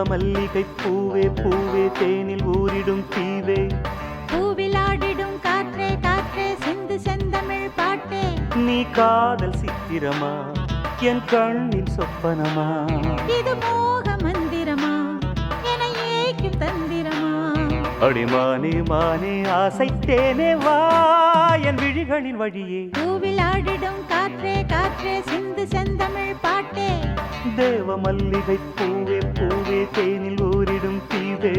மல்லிகை பூவே பூவே தேனில் ஊரிடும் தீவே பூவிலாடிடும் காற்றே காற்றே சிந்து செந்தமிழ் பாட்டே நீ காதல் சித்திரமா என் கண்ணின் சொப்பனமா இது மோக மந்திரமா என ஏக்கும் தந்திரமா அடிமானே மானே ஆசைத்தேனே வா என் விழிகளின் வழியே பூவிலாடிடும் காற்றே காற்றே சிந்து செந்தமிழ் பாட்டே தேவ மல்லிகை பூவே பூவே தேனில் ஊரிடும் தீவே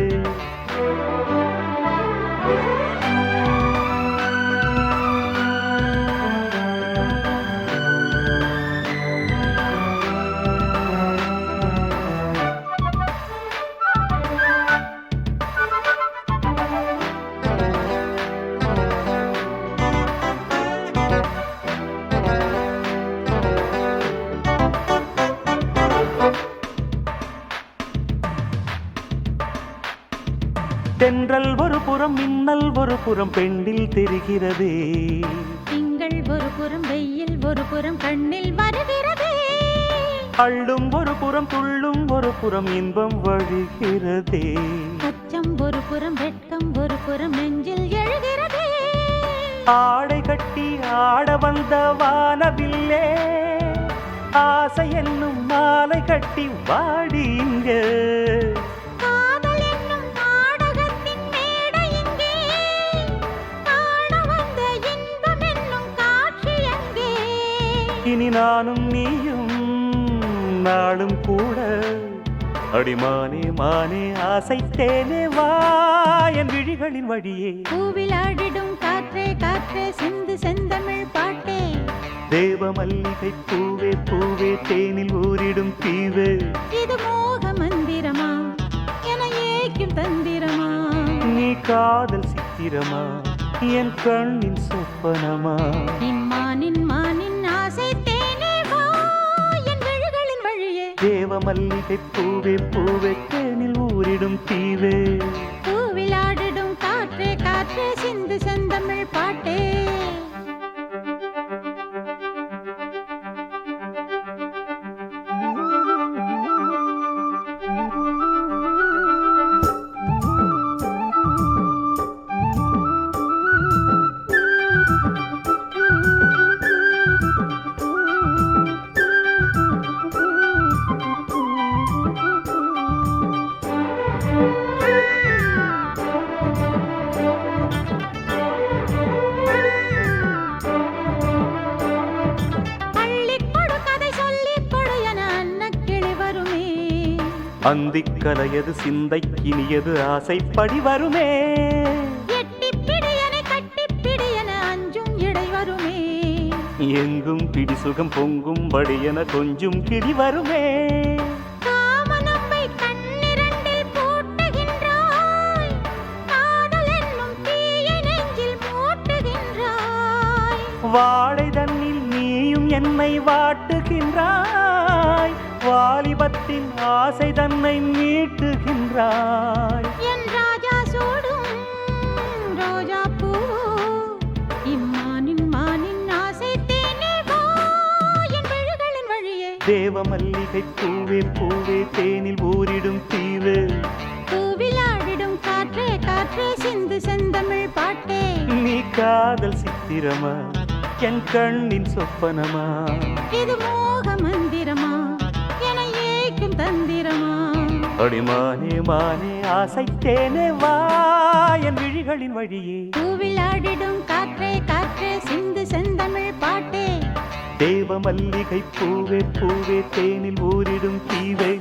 தென்றல் ஒரு புறம் மின்னல் ஒரு புறம் பெண்ணில் தெரிகிறதே திங்கள் ஒரு புறம் வெயில் ஒரு புறம் கண்ணில் வருகிறதே அள்ளும் ஒரு புறம் துள்ளும் ஒரு புறம் இன்பம் வழிகிறதே அச்சம் ஒரு புறம் வெட்கம் ஒரு புறம் நெஞ்சில் எழுகிறதே ஆடை கட்டி ஆட வந்த வானவில்லே ஆசை என்னும் மாலை கட்டி வாடி இங்க இனி நானும் நீயும் நாளும் கூட அடிமானே மானே ஆசைத்தேனே வா என் விழிகளின் வழியே பூவிலாடிடும் காற்றே காற்றே சிந்து செந்தமிழ் பாட்டே தேவ மல்லிகை பூவே பூவே தேனில் ஊரிடும் தீவே இது மோக மந்திரமா என ஏக்கும் தந்திரமா நீ காதல் சித்திரமா என் கண்ணின் சொப்பனமா மானின் மானின் ஆசை தேனே வா என் விழிகளின் வழியே தேவ மல்லிகை பூவே பூவே தேனில் ஊரிடும் தீவே பூவிலாடிடும் காற்றே காற்றே சிந்து செந்தமிழ் பாட்டே அந்திக்கலையது சிந்தைக்கினியது ஆசைப்படி வருமே எட்டிப்பிடியன கட்டிப்பிடியன அஞ்சும் இடை வருமே எங்கும் பிடி சுகம் பொங்கும் படியன கொஞ்சம் கிடி வருமே காமனம்பை கண்ணிரண்டில் பூட்டுகின்றாய் காதல் என்னும் தீயை நெஞ்சில் மூட்டுகின்றாய் வாழை தன்னில் நீயும் என்னை வாட்டுகின்றாய் வாலிபத்தின் ஆசை தன்னை மீட்டுகின்றாய் என் ராஜா சூடும் ரோஜா பூ இம்மானின் மானின் ஆசை தேனே வா என் விழிகளின் வழியே தேவ மல்லிகை பூவே பூவே தேனில் ஊரிடும் தீவு பூவிலாடிடும் காற்றே காற்றே சிந்து செந்தமிழ் பாட்டே நீ காதல் சித்திரமா என் கண்ணின் சொப்பனமா இது மோக மந்திரமா என ஏக்கும் தந்திரமா அடிமானே மானே ஆசைத்தேனே வா என் விழிகளின் வழியே பூவிலாடிடும் காற்றே காற்றே சிந்து செந்தமிழ் பாட்டே தேவ மல்லிகை பூவே பூவே தேனில் ஊரிடும் தீவே